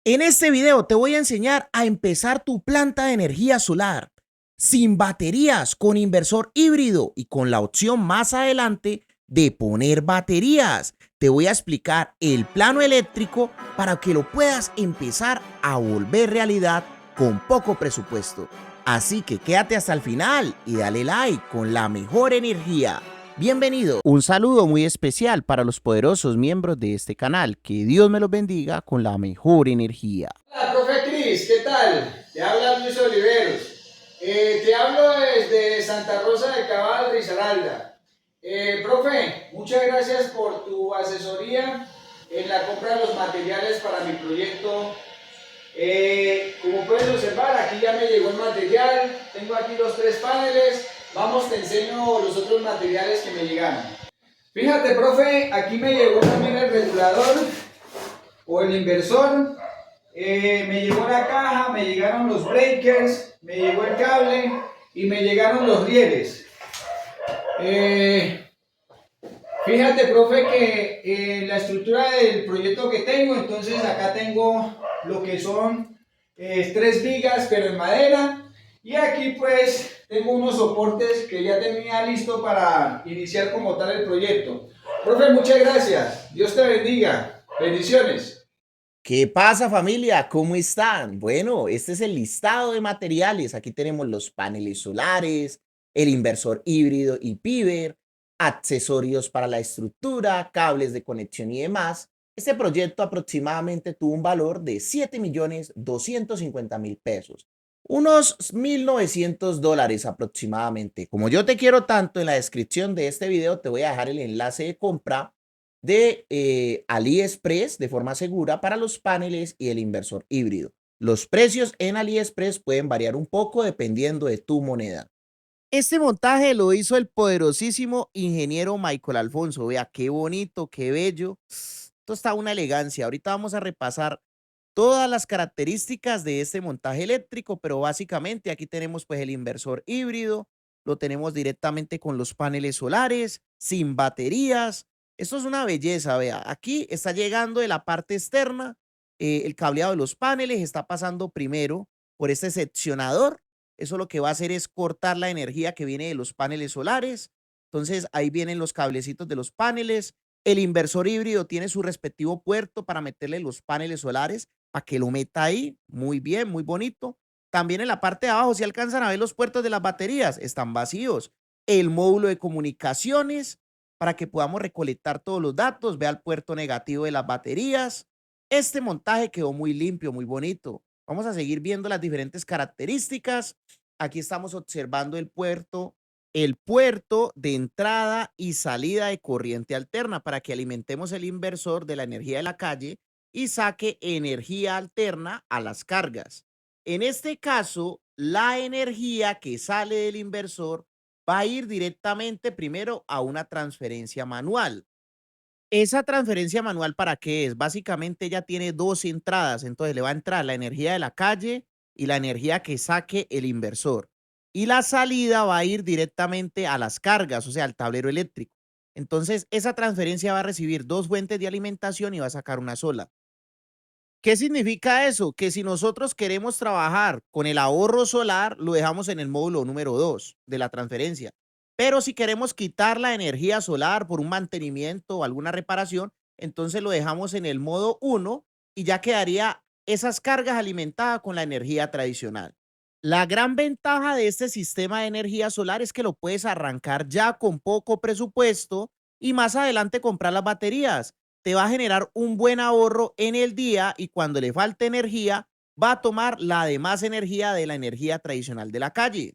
En este video te voy a enseñar a empezar tu planta de energía solar sin baterías, con inversor híbrido y con la opción más adelante de poner baterías. Te voy a explicar el plano eléctrico para que lo puedas empezar a volver realidad con poco presupuesto. Así que quédate hasta el final y dale like con la mejor energía. Bienvenido. Un saludo muy especial para los poderosos miembros de este canal. Que Dios me los bendiga con la mejor energía. Hola, profe Cris, ¿qué tal? Te habla Luis Oliveros. Te hablo desde Santa Rosa de Cabal, Risaralda. Profe, muchas gracias por tu asesoría en la compra de los materiales para mi proyecto. Como puedes observar, aquí ya me llegó el material. Tengo aquí los 3 paneles. Vamos, te enseño los otros materiales que me llegaron. Fíjate, profe, aquí me llegó también el regulador o el inversor. Me llegó la caja, me llegaron los breakers, me llegó el cable y me llegaron los rieles. Fíjate, profe, que la estructura del proyecto que tengo, entonces acá tengo lo que son 3 vigas, pero en madera. Y aquí pues tengo unos soportes que ya tenía listo para iniciar como tal el proyecto. Profe, muchas gracias. Dios te bendiga. Bendiciones. ¿Qué pasa, familia? ¿Cómo están? Bueno, este es el listado de materiales. Aquí tenemos los paneles solares, el inversor híbrido y piver, accesorios para la estructura, cables de conexión y demás. Este proyecto aproximadamente tuvo un valor de 7.250.000 pesos, unos $1.900 aproximadamente. Como yo te quiero tanto, en la descripción de este video te voy a dejar el enlace de compra de AliExpress de forma segura para los paneles y el inversor híbrido. Los precios en AliExpress pueden variar un poco dependiendo de tu moneda. Este montaje lo hizo el poderosísimo ingeniero Michael Alfonso. Vea qué bonito, qué bello. Esto está una elegancia. Ahorita vamos a repasar todas las características de este montaje eléctrico, pero básicamente aquí tenemos pues el inversor híbrido, lo tenemos directamente con los paneles solares, sin baterías. Esto es una belleza, vea. Aquí está llegando de la parte externa, el cableado de los paneles está pasando primero por este seccionador. Eso lo que va a hacer es cortar la energía que viene de los paneles solares. Entonces ahí vienen los cablecitos de los paneles. El inversor híbrido tiene su respectivo puerto para meterle los paneles solares, para que lo meta ahí. Muy bien, muy bonito. También en la parte de abajo, si alcanzan a ver los puertos de las baterías, están vacíos. El módulo de comunicaciones para que podamos recolectar todos los datos. Vea el puerto negativo de las baterías. Este montaje quedó muy limpio, muy bonito. Vamos a seguir viendo las diferentes características. Aquí estamos observando el puerto de entrada y salida de corriente alterna para que alimentemos el inversor de la energía de la calle y saque energía alterna a las cargas. En este caso, la energía que sale del inversor va a ir directamente primero a una transferencia manual. ¿Esa transferencia manual para qué es? Básicamente ella tiene dos entradas, entonces le va a entrar la energía de la calle y la energía que saque el inversor. Y la salida va a ir directamente a las cargas, o sea, al tablero eléctrico. Entonces, esa transferencia va a recibir dos fuentes de alimentación y va a sacar una sola. ¿Qué significa eso? Que si nosotros queremos trabajar con el ahorro solar, lo dejamos en el módulo número 2 de la transferencia. Pero si queremos quitar la energía solar por un mantenimiento o alguna reparación, entonces lo dejamos en el modo 1 y ya quedaría esas cargas alimentadas con la energía tradicional. La gran ventaja de este sistema de energía solar es que lo puedes arrancar ya con poco presupuesto y más adelante comprar las baterías. Te va a generar un buen ahorro en el día y cuando le falte energía, va a tomar la demás energía de la energía tradicional de la calle.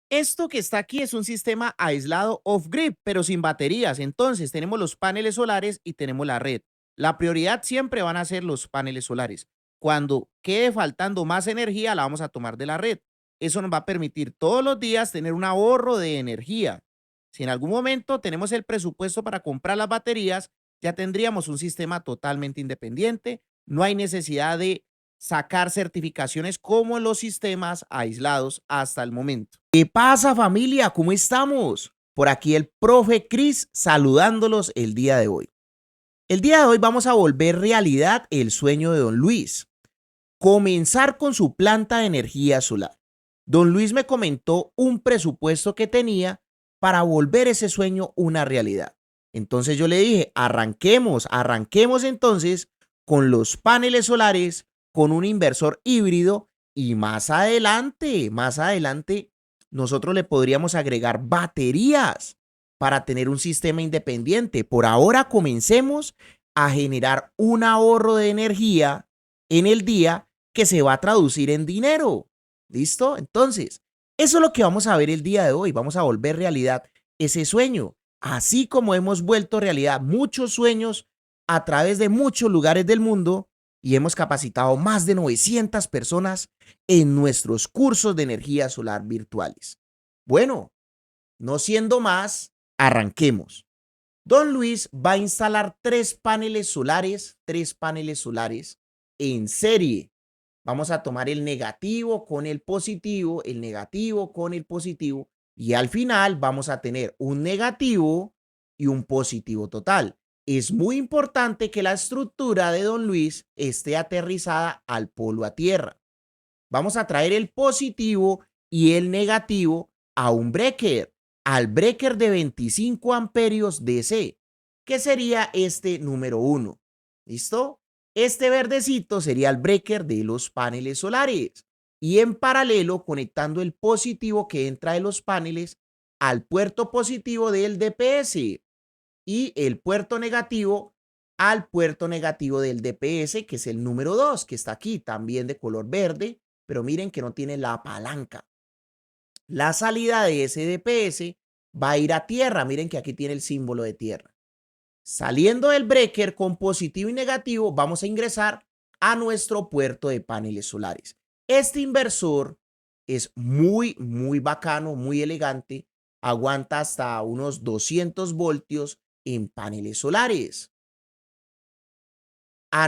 Esto que está aquí es un sistema aislado off-grid, pero sin baterías. Entonces tenemos los paneles solares y tenemos la red. La prioridad siempre van a ser los paneles solares. Cuando quede faltando más energía, la vamos a tomar de la red. Eso nos va a permitir todos los días tener un ahorro de energía. Si en algún momento tenemos el presupuesto para comprar las baterías, ya tendríamos un sistema totalmente independiente. No hay necesidad de sacar certificaciones como en los sistemas aislados hasta el momento. ¿Qué pasa, familia? ¿Cómo estamos? Por aquí el profe Cris saludándolos el día de hoy. El día de hoy vamos a volver realidad el sueño de don Luis. Comenzar con su planta de energía solar. Don Luis me comentó un presupuesto que tenía para volver ese sueño una realidad. Entonces yo le dije, arranquemos entonces con los paneles solares, con un inversor híbrido y más adelante, nosotros le podríamos agregar baterías para tener un sistema independiente. Por ahora comencemos a generar un ahorro de energía en el día que se va a traducir en dinero. ¿Listo? Entonces, eso es lo que vamos a ver el día de hoy. Vamos a volver realidad ese sueño, así como hemos vuelto realidad muchos sueños a través de muchos lugares del mundo y hemos capacitado más de 900 personas en nuestros cursos de energía solar virtuales. Bueno, no siendo más, arranquemos. Don Luis va a instalar tres paneles solares en serie. Vamos a tomar el negativo con el positivo y al final vamos a tener un negativo y un positivo total. Es muy importante que la estructura de Don Luis esté aterrizada al polo a tierra. Vamos a traer el positivo y el negativo a un breaker, al breaker de 25 amperios DC, que sería este número 1. ¿Listo? Este verdecito sería el breaker de los paneles solares y en paralelo conectando el positivo que entra de los paneles al puerto positivo del DPS y el puerto negativo al puerto negativo del DPS, que es el número 2, que está aquí también de color verde, pero miren que no tiene la palanca. La salida de ese DPS va a ir a tierra, miren que aquí tiene el símbolo de tierra. Saliendo del breaker con positivo y negativo, vamos a ingresar a nuestro puerto de paneles solares. Este inversor es muy bacano, muy elegante, aguanta hasta unos 200 voltios en paneles solares.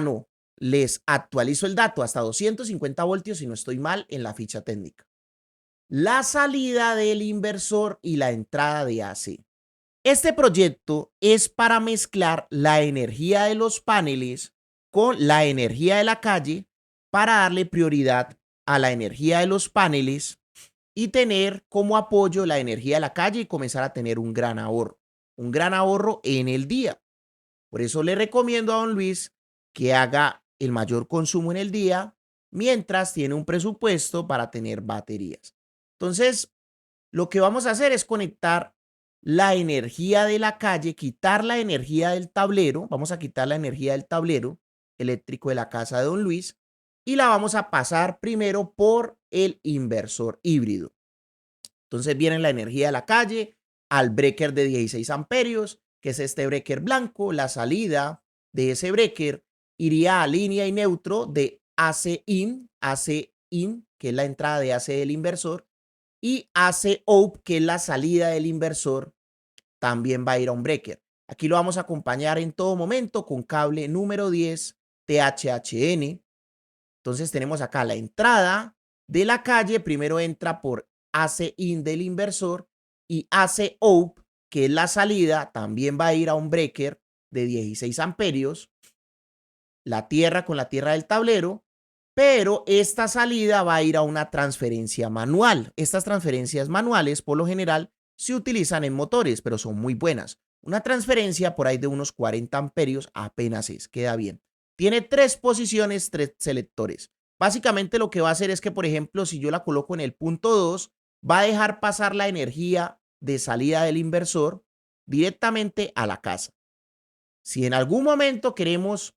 No, les actualizo el dato, hasta 250 voltios si no estoy mal en la ficha técnica. La salida del inversor y la entrada de AC. Este proyecto es para mezclar la energía de los paneles con la energía de la calle para darle prioridad a la energía de los paneles y tener como apoyo la energía de la calle y comenzar a tener un gran ahorro en el día. Por eso le recomiendo a don Luis que haga el mayor consumo en el día mientras tiene un presupuesto para tener baterías. Entonces, lo que vamos a hacer es conectar la energía de la calle, quitar la energía del tablero, vamos a quitar la energía del tablero eléctrico de la casa de don Luis y la vamos a pasar primero por el inversor híbrido. Entonces viene la energía de la calle al breaker de 16 amperios, que es este breaker blanco. La salida de ese breaker iría a línea y neutro de AC in, que es la entrada de AC del inversor, y AC out, que es la salida del inversor, también va a ir a un breaker. Aquí lo vamos a acompañar en todo momento con cable número 10 THHN. Entonces tenemos acá la entrada de la calle, primero entra por AC in del inversor y AC out, que es la salida, también va a ir a un breaker de 16 amperios, la tierra con la tierra del tablero, pero esta salida va a ir a una transferencia manual. Estas transferencias manuales, por lo general, se utilizan en motores, pero son muy buenas. Una transferencia por ahí de unos 40 amperios apenas queda bien. Tiene 3 posiciones, 3 selectores. Básicamente lo que va a hacer es que, por ejemplo, si yo la coloco en el punto 2, va a dejar pasar la energía de salida del inversor directamente a la casa. Si en algún momento queremos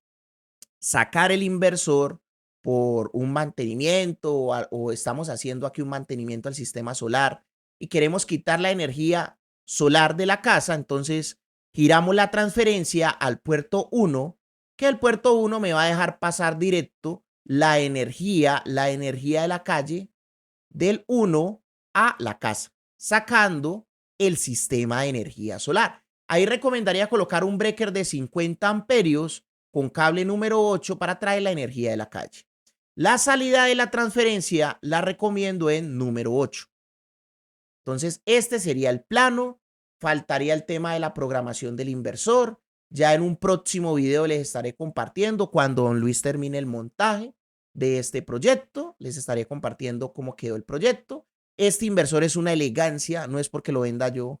sacar el inversor por un mantenimiento o estamos haciendo aquí un mantenimiento al sistema solar y queremos quitar la energía solar de la casa, entonces giramos la transferencia al puerto 1, que el puerto 1 me va a dejar pasar directo la energía de la calle del 1 a la casa, sacando el sistema de energía solar. Ahí recomendaría colocar un breaker de 50 amperios con cable número 8 para traer la energía de la calle. La salida de la transferencia la recomiendo en número 8. Entonces, este sería el plano. Faltaría el tema de la programación del inversor. Ya en un próximo video les estaré compartiendo cuando don Luis termine el montaje de este proyecto. Les estaré compartiendo cómo quedó el proyecto. Este inversor es una elegancia, no es porque lo venda yo,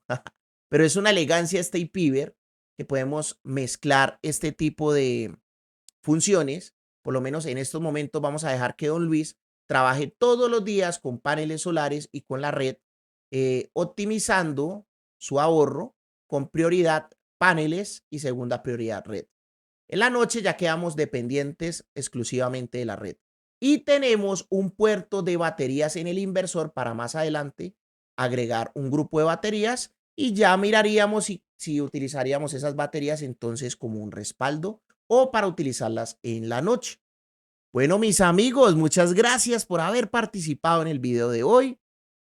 pero es una elegancia este IPiver que podemos mezclar este tipo de funciones. Por lo menos en estos momentos vamos a dejar que don Luis trabaje todos los días con paneles solares y con la red, optimizando su ahorro con prioridad paneles y segunda prioridad red. En la noche ya quedamos dependientes exclusivamente de la red. Y tenemos un puerto de baterías en el inversor para más adelante agregar un grupo de baterías y ya miraríamos si utilizaríamos esas baterías entonces como un respaldo o para utilizarlas en la noche. Bueno, mis amigos, muchas gracias por haber participado en el video de hoy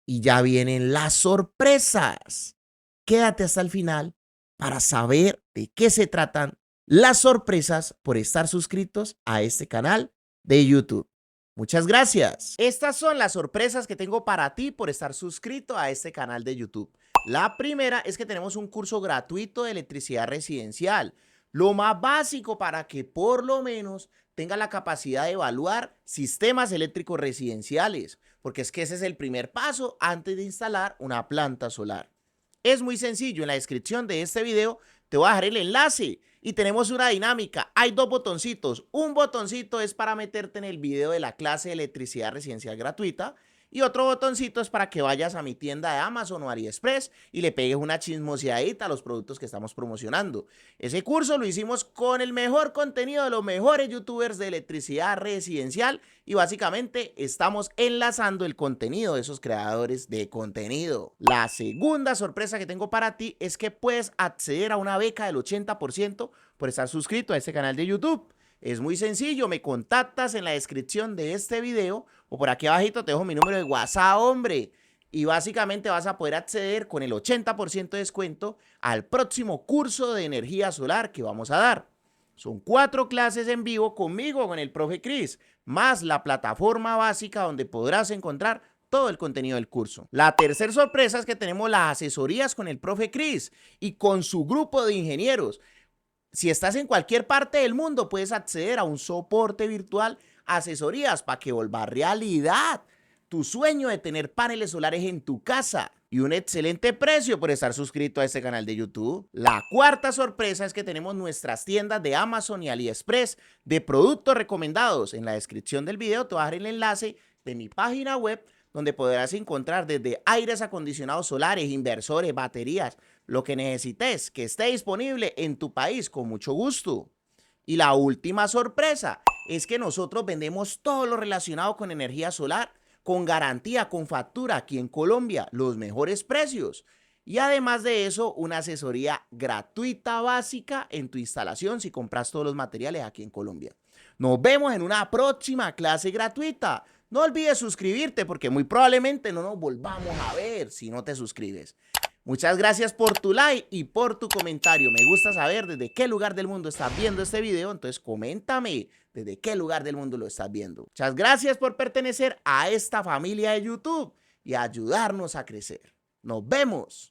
y ya vienen las sorpresas. Quédate hasta el final para saber de qué se tratan las sorpresas por estar suscritos a este canal de YouTube. Muchas gracias. Estas son las sorpresas que tengo para ti por estar suscrito a este canal de YouTube. La primera es que tenemos un curso gratuito de electricidad residencial. Lo más básico para que por lo menos tenga la capacidad de evaluar sistemas eléctricos residenciales, porque es que ese es el primer paso antes de instalar una planta solar. Es muy sencillo, en la descripción de este video te voy a dejar el enlace y tenemos una dinámica. Hay dos botoncitos. Un botoncito es para meterte en el video de la clase de electricidad residencial gratuita y otro botoncito es para que vayas a mi tienda de Amazon o AliExpress y le pegues una chismoseadita a los productos que estamos promocionando. Ese curso lo hicimos con el mejor contenido de los mejores youtubers de electricidad residencial y básicamente estamos enlazando el contenido de esos creadores de contenido. La segunda sorpresa que tengo para ti es que puedes acceder a una beca del 80% por estar suscrito a este canal de YouTube. Es muy sencillo, me contactas en la descripción de este video o por aquí abajito te dejo mi número de WhatsApp, hombre. Y básicamente vas a poder acceder con el 80% de descuento al próximo curso de energía solar que vamos a dar. Son 4 clases en vivo conmigo, con el profe Chris, más la plataforma básica donde podrás encontrar todo el contenido del curso. La tercera sorpresa es que tenemos las asesorías con el profe Chris y con su grupo de ingenieros. Si estás en cualquier parte del mundo, puedes acceder a un soporte virtual, asesorías para que vuelva realidad tu sueño de tener paneles solares en tu casa y un excelente precio por estar suscrito a este canal de YouTube. La cuarta sorpresa es que tenemos nuestras tiendas de Amazon y AliExpress de productos recomendados. En la descripción del video te voy a dejar el enlace de mi página web donde podrás encontrar desde aires acondicionados solares, inversores, baterías, lo que necesites que esté disponible en tu país con mucho gusto. Y la última sorpresa es que nosotros vendemos todo lo relacionado con energía solar, con garantía, con factura aquí en Colombia, los mejores precios. Y además de eso, una asesoría gratuita básica en tu instalación si compras todos los materiales aquí en Colombia. Nos vemos en una próxima clase gratuita. No olvides suscribirte porque muy probablemente no nos volvamos a ver si no te suscribes. Muchas gracias por tu like y por tu comentario. Me gusta saber desde qué lugar del mundo estás viendo este video, entonces coméntame desde qué lugar del mundo lo estás viendo. Muchas gracias por pertenecer a esta familia de YouTube y ayudarnos a crecer. Nos vemos.